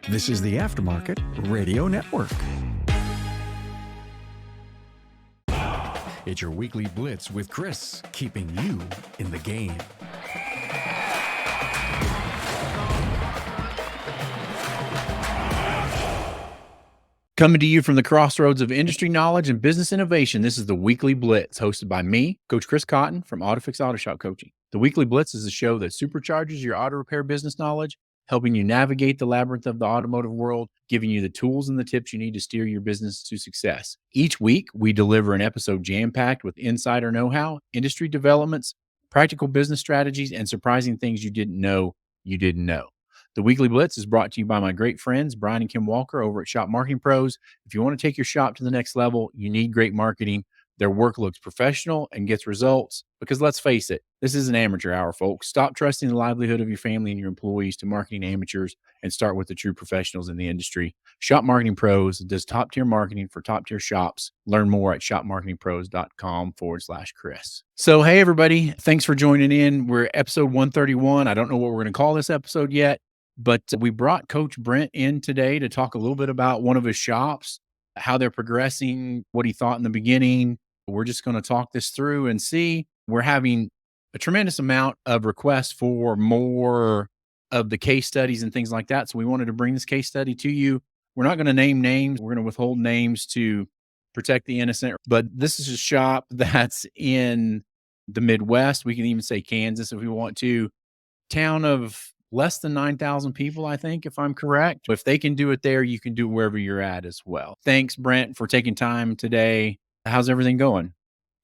This is the Aftermarket Radio Network. It's your Weekly Blitz with Chris, keeping you in the game. Coming to you from the crossroads of industry knowledge and business innovation, this is the Weekly Blitz, hosted by me, Coach Chris Cotton from AutoFix-Auto Shop Coaching. The Weekly Blitz is a show that supercharges your auto repair business knowledge, helping you navigate the labyrinth of the automotive world, giving you the tools and the tips you need to steer your business to success. Each week, we deliver an episode jam-packed with insider know-how, industry developments, practical business strategies, and surprising things you didn't know you didn't know. The Weekly Blitz is brought to you by my great friends, Brian and Kim Walker over at Shop Marketing Pros. If you want to take your shop to the next level, you need great marketing. Their work looks professional and gets results because let's face it, this is an amateur hour, folks. Stop trusting the livelihood of your family and your employees to marketing amateurs and start with the true professionals in the industry. Shop Marketing Pros does top-tier marketing for top-tier shops. Learn more at shopmarketingpros.com/Chris. So, hey, everybody. Thanks for joining in. We're episode 131. I don't know what we're going to call this episode yet, but we brought Coach Brent in today to talk a little bit about one of his shops, how they're progressing, what he thought in the beginning. We're just going to talk this through and see. We're having a tremendous amount of requests for more of the case studies and things like that. So we wanted to bring this case study to you. We're not going to name names. We're going to withhold names to protect the innocent. But this is a shop that's in the Midwest. We can even say Kansas if we want to. Town of less than 9,000 people, I think, if I'm correct. If they can do it there, you can do it wherever you're at as well. Thanks, Brent, for taking time today. How's everything going?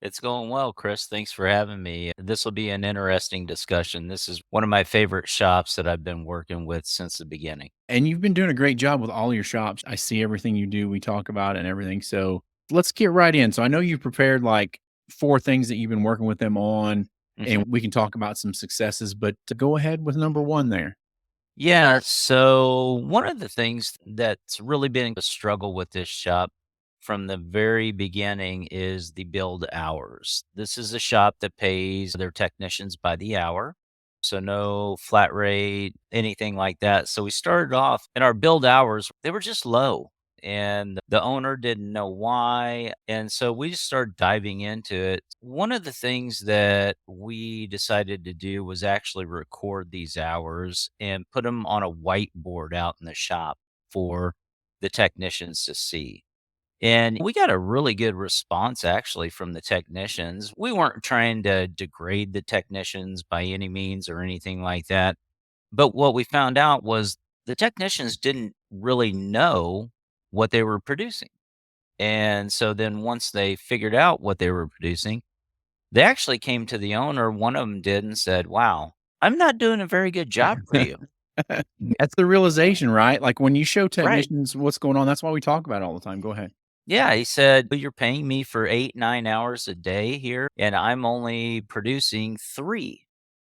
It's going well, Chris. Thanks for having me. This will be an interesting discussion. This is one of my favorite shops that I've been working with since the beginning. And you've been doing a great job with all your shops. I see everything you do. We talk about it and everything. So let's get right in. So I know you've prepared like 4 things that you've been working with them on, and we can talk about some successes, but to go ahead with number 1 there. Yeah. So one of the things that's really been a struggle with this shop from the very beginning is the build hours. This is a shop that pays their technicians by the hour. So no flat rate, anything like that. So we started off and our build hours, they were just low. And the owner didn't know why. And so we just started diving into it. One of the things that we decided to do was actually record these hours and put them on a whiteboard out in the shop for the technicians to see. And we got a really good response actually from the technicians. We weren't trying to degrade the technicians by any means or anything like that. But what we found out was the technicians didn't really know what they were producing. And so then once they figured out what they were producing, they actually came to the owner. One of them did and said, "Wow, I'm not doing a very good job for you." That's the realization, right? Like when you show Right. technicians what's going on, that's why we talk about it all the time. Go ahead. Yeah, he said, "But you're paying me for 8, 9 hours a day here, and I'm only producing 3."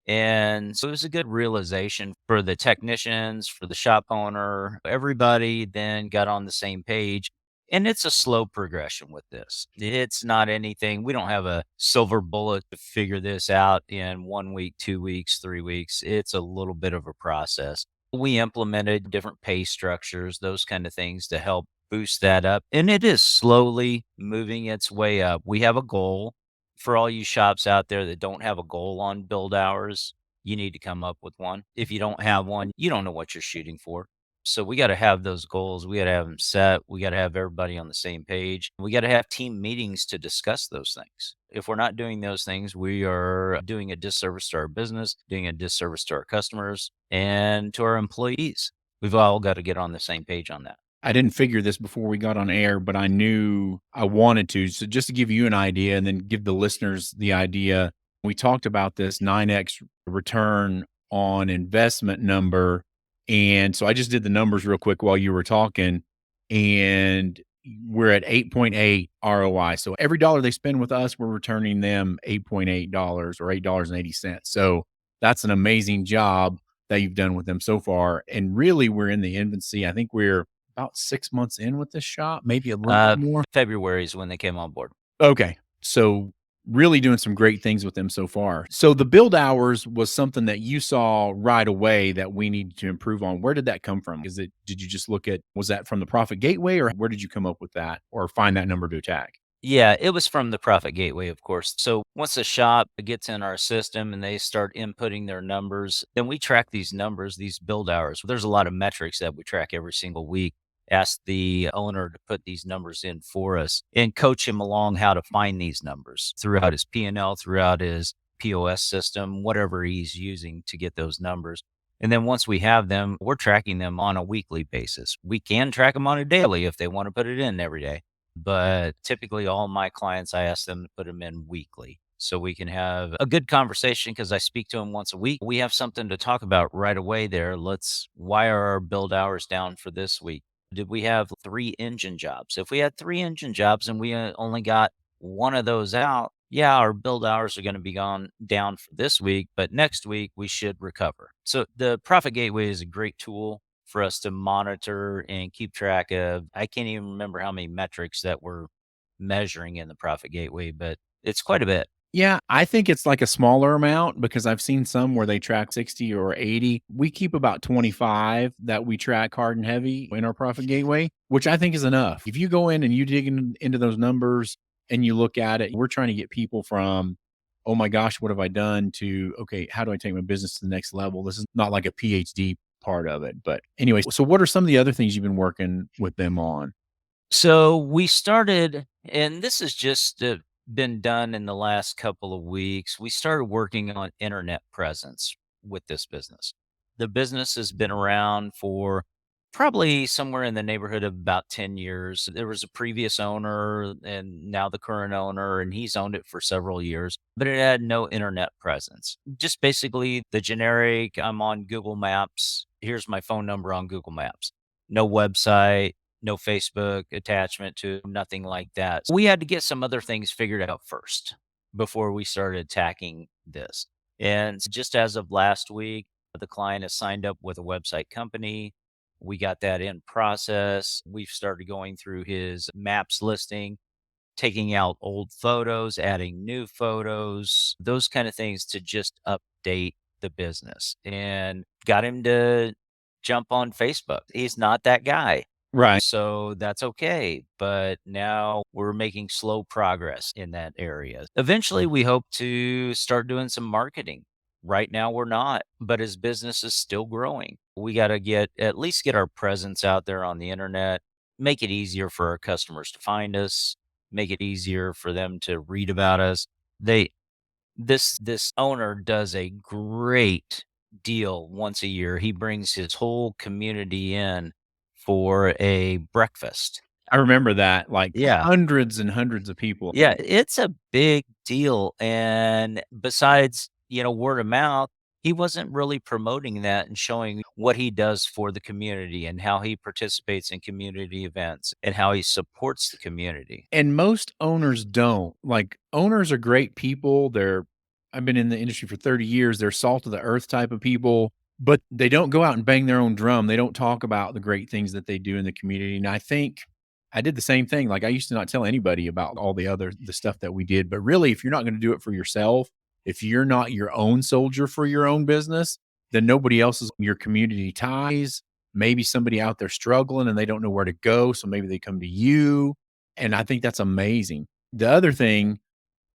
And so it was a good realization for the technicians, for the shop owner. Everybody then got on the same page. And it's a slow progression with this. It's not anything, we don't have a silver bullet to figure this out in 1 week, 2 weeks, 3 weeks. It's a little bit of a process. We implemented different pay structures, those kind of things to help boost that up. And it is slowly moving its way up. We have a goal. For all you shops out there that don't have a goal on build hours, you need to come up with one. If you don't have one, you don't know what you're shooting for. So we got to have those goals. We got to have them set. We got to have everybody on the same page. We got to have team meetings to discuss those things. If we're not doing those things, we are doing a disservice to our business, doing a disservice to our customers and to our employees. We've all got to get on the same page on that. I didn't figure this before we got on air, but I knew I wanted to. So just to give you an idea and then give the listeners the idea, we talked about this 9x return on investment number. And so I just did the numbers real quick while you were talking, and we're at 8.8 ROI. So every dollar they spend with us, we're returning them $8.8 or $8.80. So that's an amazing job that you've done with them so far. And really, we're in the infancy. I think we're about 6 months in with this shop, maybe a little bit more. February is when they came on board. Okay. So really doing some great things with them so far. So the build hours was something that you saw right away that we needed to improve on. Where did that come from? Did you just look at, was that from the profit gateway, or where did you come up with that or find that number to attack? Yeah, it was from the profit gateway, of course. So once the shop gets in our system and they start inputting their numbers, then we track these numbers, these build hours. There's a lot of metrics that we track every single week. Ask the owner to put these numbers in for us and coach him along how to find these numbers throughout his P&L, throughout his POS system, whatever he's using to get those numbers. And then once we have them, we're tracking them on a weekly basis. We can track them on a daily if they want to put it in every day. But typically, all my clients, I ask them to put them in weekly so we can have a good conversation because I speak to them once a week. We have something to talk about right away there. Why are our build hours down for this week? Did we have 3 engine jobs? If we had 3 engine jobs and we only got one of those out, yeah, our build hours are going to be gone down for this week, but next week we should recover. So the Profit Gateway is a great tool for us to monitor and keep track of. I can't even remember how many metrics that we're measuring in the Profit Gateway, but it's quite a bit. Yeah, I think it's like a smaller amount because I've seen some where they track 60 or 80. We keep about 25 that we track hard and heavy in our profit gateway, which I think is enough. If you go in and you dig into those numbers and you look at it, we're trying to get people from, oh my gosh, what have I done, to, okay, how do I take my business to the next level? This is not like a PhD part of it. But anyway, so what are some of the other things you've been working with them on? So we started, and this has just been done in the last couple of weeks. We started working on internet presence with this business. The business has been around for probably somewhere in the neighborhood of about 10 years. There was a previous owner and now the current owner, and he's owned it for several years, but it had no internet presence. Just basically the generic, I'm on Google Maps. Here's my phone number on Google Maps. No website, no Facebook attachment to, nothing like that. We had to get some other things figured out first before we started attacking this. And just as of last week, the client has signed up with a website company. We got that in process. We've started going through his maps listing, taking out old photos, adding new photos, those kind of things to just update the business, and got him to jump on Facebook. He's not that guy. Right. So that's okay. But now we're making slow progress in that area. Eventually, we hope to start doing some marketing. Right now, we're not, but his business is still growing. We got to at least get our presence out there on the internet, make it easier for our customers to find us, make it easier for them to read about us. They this owner does a great deal once a year. He brings his whole community in for a breakfast. I remember that, like Yeah. hundreds and hundreds of people. Yeah, it's a big deal, and besides, word of mouth, he wasn't really promoting that and showing what he does for the community and how he participates in community events and how he supports the community. And most owners don't. Like, owners are great people. I've been in the industry for 30 years. They're salt of the earth type of people, but they don't go out and bang their own drum. They don't talk about the great things that they do in the community. And I think I did the same thing. Like, I used to not tell anybody about all the stuff that we did. But really, if you're not going to do it for yourself, if you're not your own soldier for your own business, then nobody else is. Your community ties. Maybe somebody out there struggling and they don't know where to go. So maybe they come to you. And I think that's amazing. The other thing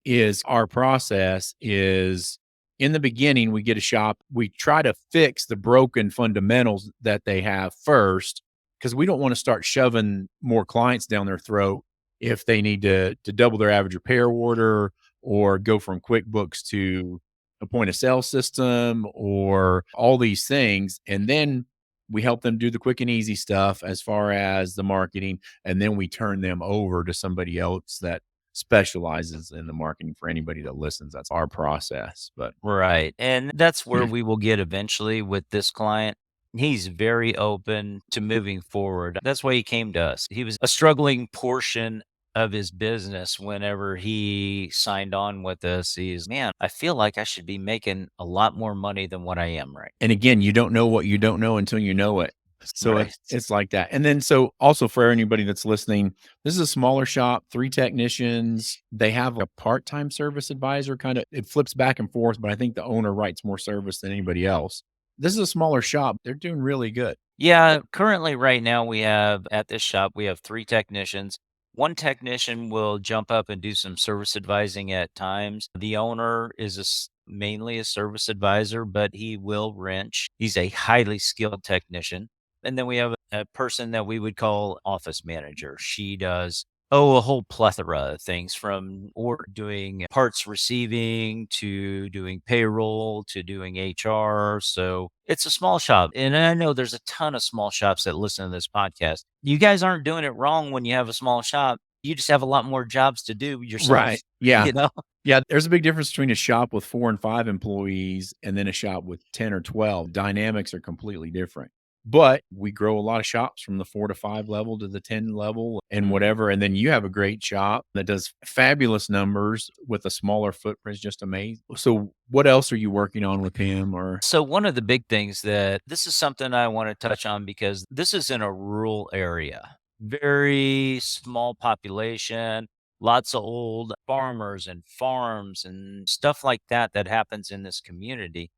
is, our process is, in the beginning, we get a shop. We try to fix the broken fundamentals that they have first, because we don't want to start shoving more clients down their throat if they need to double their average repair order, or go from QuickBooks to a point of sale system, or all these things. And then we help them do the quick and easy stuff as far as the marketing. And then we turn them over to somebody else that specializes in the marketing for anybody that listens. That's our process. But Right. And that's where we will get eventually with this client. He's very open to moving forward. That's why he came to us. He was a struggling portion of his business whenever he signed on with us. Man, I feel like I should be making a lot more money than what I am right. and again, you don't know what you don't know until you know it. So Right. it's like that. And then so also for anybody that's listening, this is a smaller shop, 3 technicians. They have a part-time service advisor kinda it flips back and forth, but I think the owner writes more service than anybody else. This is a smaller shop. They're doing really good. Yeah, currently right now we have at this shop, we have 3 technicians. One technician will jump up and do some service advising at times. The owner is mainly a service advisor, but he will wrench. He's a highly skilled technician. And then we have a person that we would call office manager. She does a whole plethora of things from or doing parts receiving to doing payroll to doing HR. So it's a small shop. And I know there's a ton of small shops that listen to this podcast. You guys aren't doing it wrong when you have a small shop. You just have a lot more jobs to do yourself, Right. Yeah. you know? Yeah, there's a big difference between a shop with 4 and 5 employees and then a shop with 10 or 12. Dynamics are completely different. But we grow a lot of shops from the 4 to 5 level to the 10 level and Mhm. whatever. And then you have a great shop that does fabulous numbers with a smaller footprint. It's just amazing. So what else are you working on with him or So one of the big things that this is something I want to touch on because this is in a rural area, very small population, lots of old farmers and farms and stuff like that that happens in this community.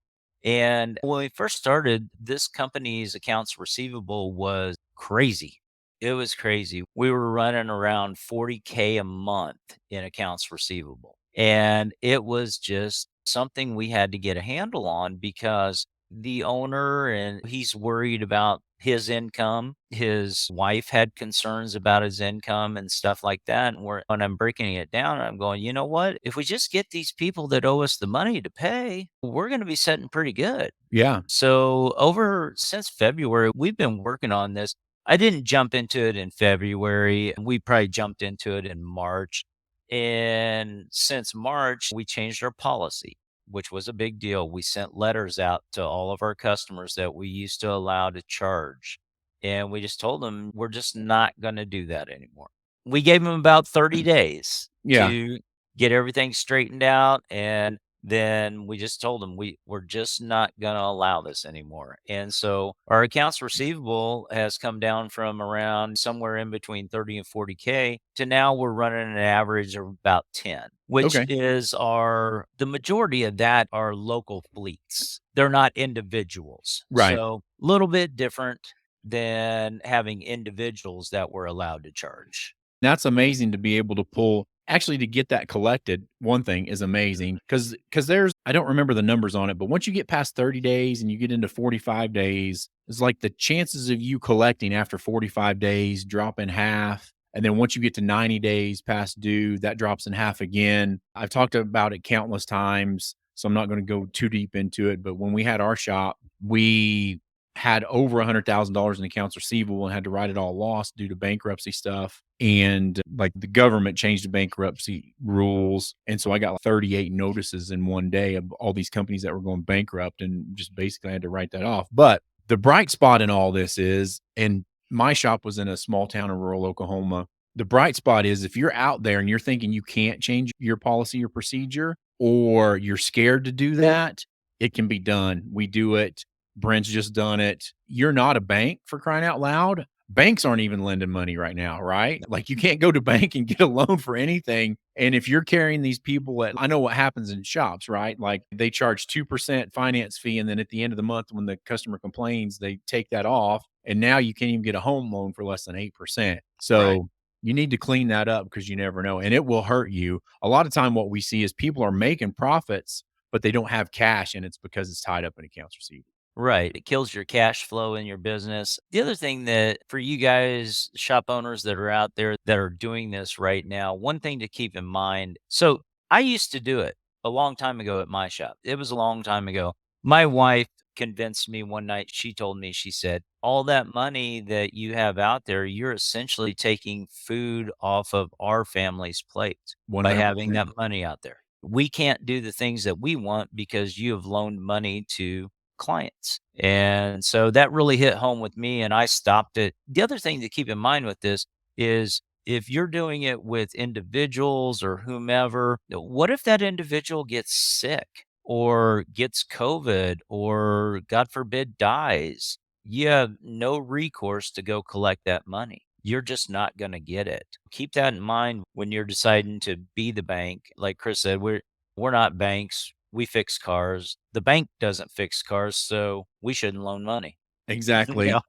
And when we first started, this company's accounts receivable was crazy. It was crazy. We were running around 40K a month in accounts receivable. And it was just something we had to get a handle on because the owner and he's worried about his income. His wife had concerns about his income and stuff like that. And when I'm breaking it down, I'm going, you know what? If we just get these people that owe us the money to pay, we're going to be sitting pretty good. yeah. So over since February, we've been working on this. I didn't jump into it in February. We probably jumped into it in March. And since March, we changed our policy, which was a big deal. We sent letters out to all of our customers that we used to allow to charge. And we just told them we're just not going to do that anymore. We gave them about 30 days Yeah. to get everything straightened out. And then we just told them we're just not going to allow this anymore. And so our accounts receivable has come down from around somewhere in between 30 and 40K to now we're running an average of about 10, which Okay. is the majority of that are local fleets. They're not individuals. Right. So a little bit different than having individuals that were allowed to charge. That's amazing to be able to pull actually to get that collected, one thing is amazing because there's I don't remember the numbers on it, but once you get past 30 days and you get into 45 days, it's like the chances of you collecting after 45 days drop in half. And then once you get to 90 days past due, that drops in half again. I've talked about it countless times, so I'm not going to go too deep into it. But when we had our shop, we had over $100,000 in accounts receivable and had to write it all lost due to bankruptcy stuff. And like the government changed the bankruptcy rules. And so I got like 38 notices in one day of all these companies that were going bankrupt and just basically had to write that off. But the bright spot in all this is, and my shop was in a small town in rural Oklahoma. The bright spot is if you're out there and you're thinking you can't change your policy or procedure, or you're scared to do that, it can be done. We do it. Brent's just done it. You're not a bank for crying out loud. Banks aren't even lending money right now, right? Like you can't go to bank and get a loan for anything. And if you're carrying these people I know what happens in shops, right? Like they charge 2% finance fee. And then at the end of the month, when the customer complains, they take that off. And now you can't even get a home loan for less than 8%. Right. So you need to clean that up because you never know. And it will hurt you. A lot of time, what we see is people are making profits, but they don't have cash. And it's because it's tied up in accounts receivable. Right. It kills your cash flow in your business. The other thing that for you guys, shop owners that are out there that are doing this right now, one thing to keep in mind. So I used to do it a long time ago at my shop. It was a long time ago. My wife convinced me one night. She told me, she said, all that money that you have out there, you're essentially taking food off of our family's plate by having 100%. that money out there. We can't do the things that we want because you have loaned money to clients. And so that really hit home with me and I stopped it. The other thing to keep in mind with this is if you're doing it with individuals or whomever, what if that individual gets sick or gets COVID or God forbid dies? you have no recourse to go collect that money. You're just not going to get it. Keep that in mind when you're deciding to be the bank. Like Chris said, we're not banks. We fix cars. The bank doesn't fix cars, so we shouldn't loan money. Exactly. Yeah.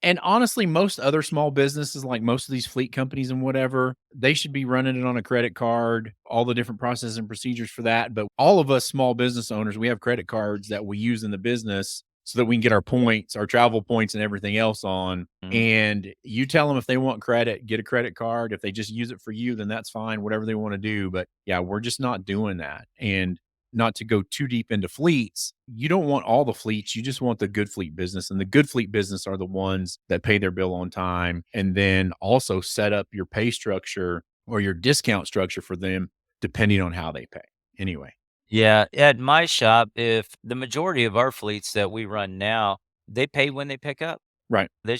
And honestly, most other small businesses, like most of these fleet companies and whatever, they should be running it on a credit card, all the different processes and procedures for that. But all of us small business owners, we have credit cards that we use in the business so that we can get our points, our travel points, and everything else on. Mhm. And you tell them if they want credit, get a credit card. If they just use it for you, then that's fine, whatever they want to do. But yeah, we're just not doing that. And not to go too deep into fleets, you don't want all the fleets. You just want the good fleet business. And the good fleet business are the ones that pay their bill on time and then also set up your pay structure or your discount structure for them depending on how they pay. Anyway, Yeah, at my shop, if the majority of our fleets that we run now, they pay when they pick up. right. They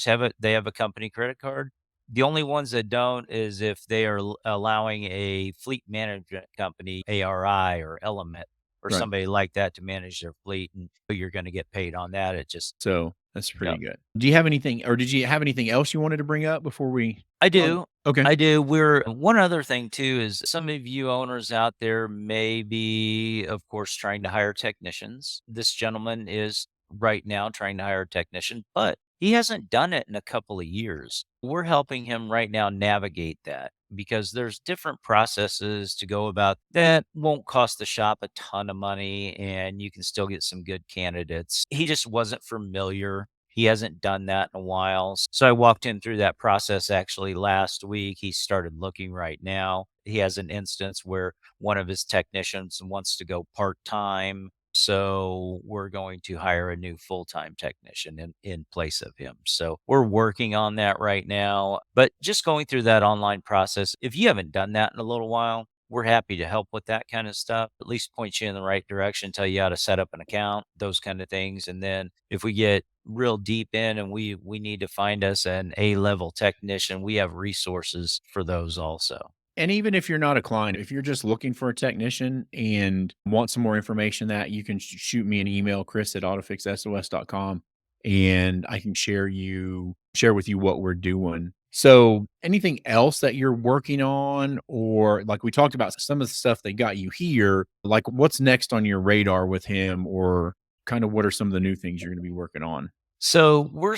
have a company credit card. The only ones that don't is if they are allowing a fleet management company, ARI or Element or Right. somebody like that to manage their fleet, and you're going to get paid on that. It just, So that's yeah. pretty good. Do you have anything or did you have anything else you wanted to bring up before we I Oh, do. okay. I do. We're one other thing too is some of you owners out there may be, of course, trying to hire technicians. This gentleman is right now trying to hire a technician, but he hasn't done it in a couple of years. We're helping him right now navigate that because there's different processes to go about that won't cost the shop a ton of money and you can still get some good candidates. He just wasn't familiar. He hasn't done that in a while. So I walked him through that process actually last week. He started looking right now. He has an instance where one of his technicians wants to go part time. So we're going to hire a new full time technician in place of him. So we're working on that right now. But just going through that online process, if you haven't done that in a little while, we're happy to help with that kind of stuff, at least point you in the right direction, tell you how to set up an account, those kind of things. And then if we get real deep in and we need to find us an A-level technician, we have resources for those also. And even if you're not a client, if you're just looking for a technician and want some more information that you can shoot me an email, Chris at AutoFix-SOS.com, and I can share with you what we're doing. So anything else that you're working on, or like we talked about some of the stuff that got you here, like what's next on your radar with him, or kind of what are some of the new things you're going to be working on? So we're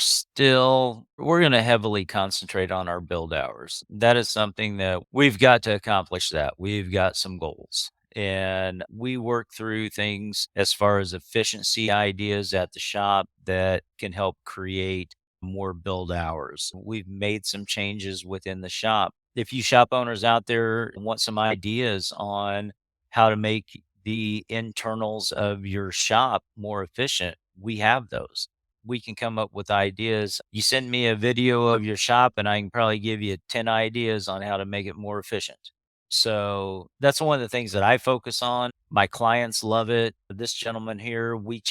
going to heavily concentrate on our build hours. That is something that we've got to accomplish that. We've got some goals. And we work through things as far as efficiency ideas at the shop that can help create more build hours. We've made some changes within the shop. If you shop owners out there want some ideas on how to make the internals of your shop more efficient, we have those. We can come up with ideas. You send me a video of your shop and I can probably give you 10 ideas on how to make it more efficient. So that's one of the things that I focus on. My clients love it. This gentleman here, we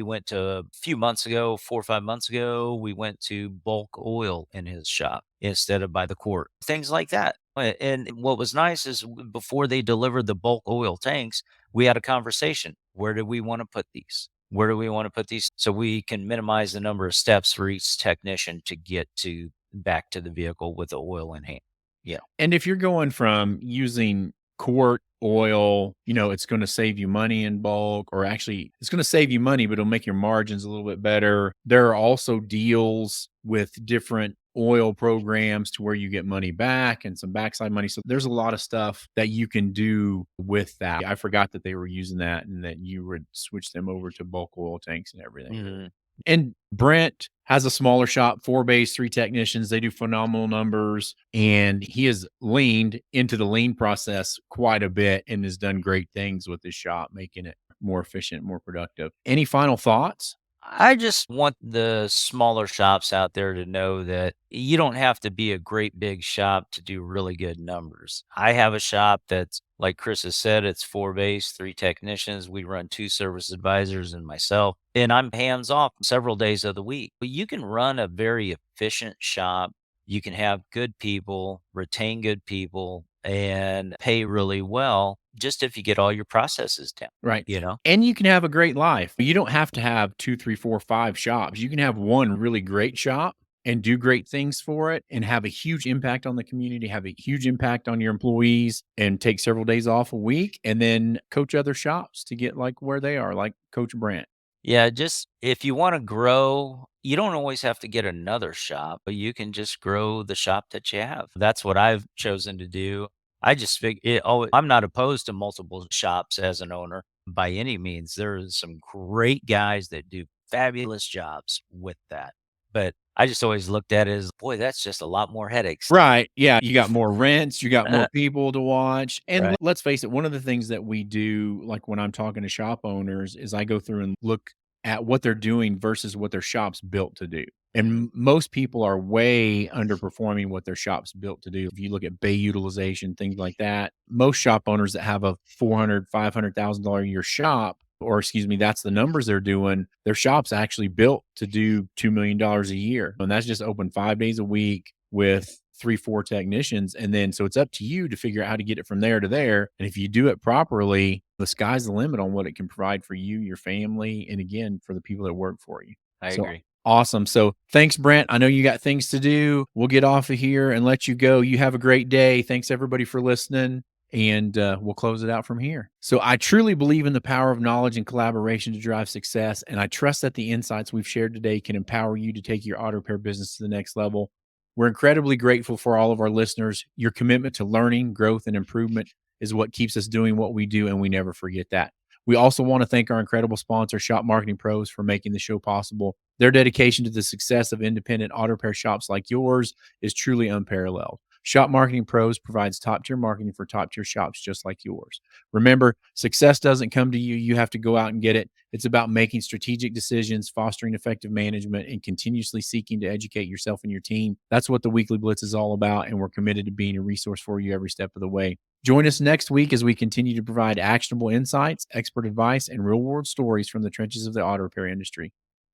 went to a few months ago, 4 or 5 months ago, we went to bulk oil in his shop instead of by the quart, things like that. And what was nice is before they delivered the bulk oil tanks, we had a conversation. Where do we want to put these? Where do we want to put these so we can minimize the number of steps for each technician to get to back to the vehicle with the oil in hand? Yeah. And if you're going from using quart oil, it's going to save you money in bulk, or actually it's going to save you money, but it'll make your margins a little bit better. There are also deals with different oil programs to where you get money back and some backside money. So there's a lot of stuff that you can do with that. I forgot that they were using that and that you would switch them over to bulk oil tanks and everything. Mhm. And Brent has a smaller shop, 4 bays, 3 technicians. They do phenomenal numbers. And he has leaned into the lean process quite a bit and has done great things with his shop, making it more efficient, more productive. Any final thoughts? I just want the smaller shops out there to know that you don't have to be a great big shop to do really good numbers. I have a shop that's, like Chris has said, it's 4 bays, 3 technicians. We run 2 service advisors and myself, and I'm hands off several days of the week. But you can run a very efficient shop. You can have good people, retain good people, and pay really well just if you get all your processes down, Right. you know? And you can have a great life. You don't have to have 2, 3, 4, 5 shops. You can have one really great shop and do great things for it and have a huge impact on the community, have a huge impact on your employees and take several days off a week and then coach other shops to get like where they are, like Coach Brent. Yeah, just if you wanna grow, you don't always have to get another shop, but you can just grow the shop that you have. That's what I've chosen to do. I just I'm not opposed to multiple shops as an owner by any means. There are some great guys that do fabulous jobs with that. But I just always looked at it as, boy, that's just a lot more headaches. Right. Yeah. You got more rents, you got more people to watch. And Right. let's face it, one of the things that we do, like when I'm talking to shop owners, is I go through and look at what they're doing versus what their shop's built to do. And most people are way underperforming what their shop's built to do. If you look at bay utilization, things like that, most shop owners that have a $400,000, $500,000 a year shop, or excuse me, that's the numbers they're doing. Their shop's actually built to do $2 million a year. And that's just open 5 days a week with 3, 4 technicians. And then, so it's up to you to figure out how to get it from there to there. And if you do it properly, the sky's the limit on what it can provide for you, your family, and again, for the people that work for you. I So agree. awesome. So thanks, Brent. I know you got things to do. We'll get off of here and let you go. You have a great day. Thanks everybody for listening. And we'll close it out from here. So I truly believe in the power of knowledge and collaboration to drive success. And I trust that the insights we've shared today can empower you to take your auto repair business to the next level. We're incredibly grateful for all of our listeners. Your commitment to learning, growth, and improvement is what keeps us doing what we do, and we never forget that. We also want to thank our incredible sponsor, Shop Marketing Pros, for making the show possible. Their dedication to the success of independent auto repair shops like yours is truly unparalleled. Shop Marketing Pros provides top-tier marketing for top-tier shops just like yours. Remember, success doesn't come to you. You have to go out and get it. It's about making strategic decisions, fostering effective management, and continuously seeking to educate yourself and your team. That's what the Weekly Blitz is all about, and we're committed to being a resource for you every step of the way. Join us next week as we continue to provide actionable insights, expert advice, and real-world stories from the trenches of the auto repair industry.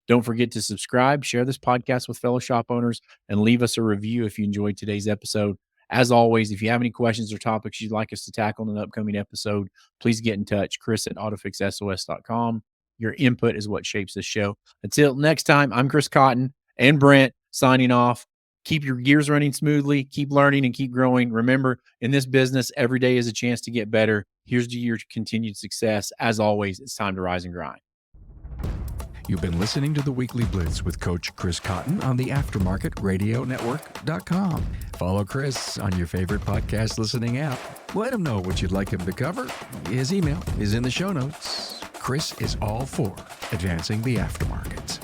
Don't forget to subscribe, share this podcast with fellow shop owners, and leave us a review if you enjoyed today's episode. As always, if you have any questions or topics you'd like us to tackle in an upcoming episode, please get in touch. Chris at AutoFix-SOS.com. Your input is what shapes this show. Until next time, I'm Chris Cotton and Brent signing off. Keep your gears running smoothly, keep learning, and keep growing. Remember, in this business, every day is a chance to get better. Here's to your continued success. As always, it's time to rise and grind. You've been listening to the Weekly Blitz with Coach Chris Cotton on the AftermarketRadioNetwork.com. Follow Chris on your favorite podcast listening app. Let him know what you'd like him to cover. His email is in the show notes. Chris is all for advancing the aftermarket.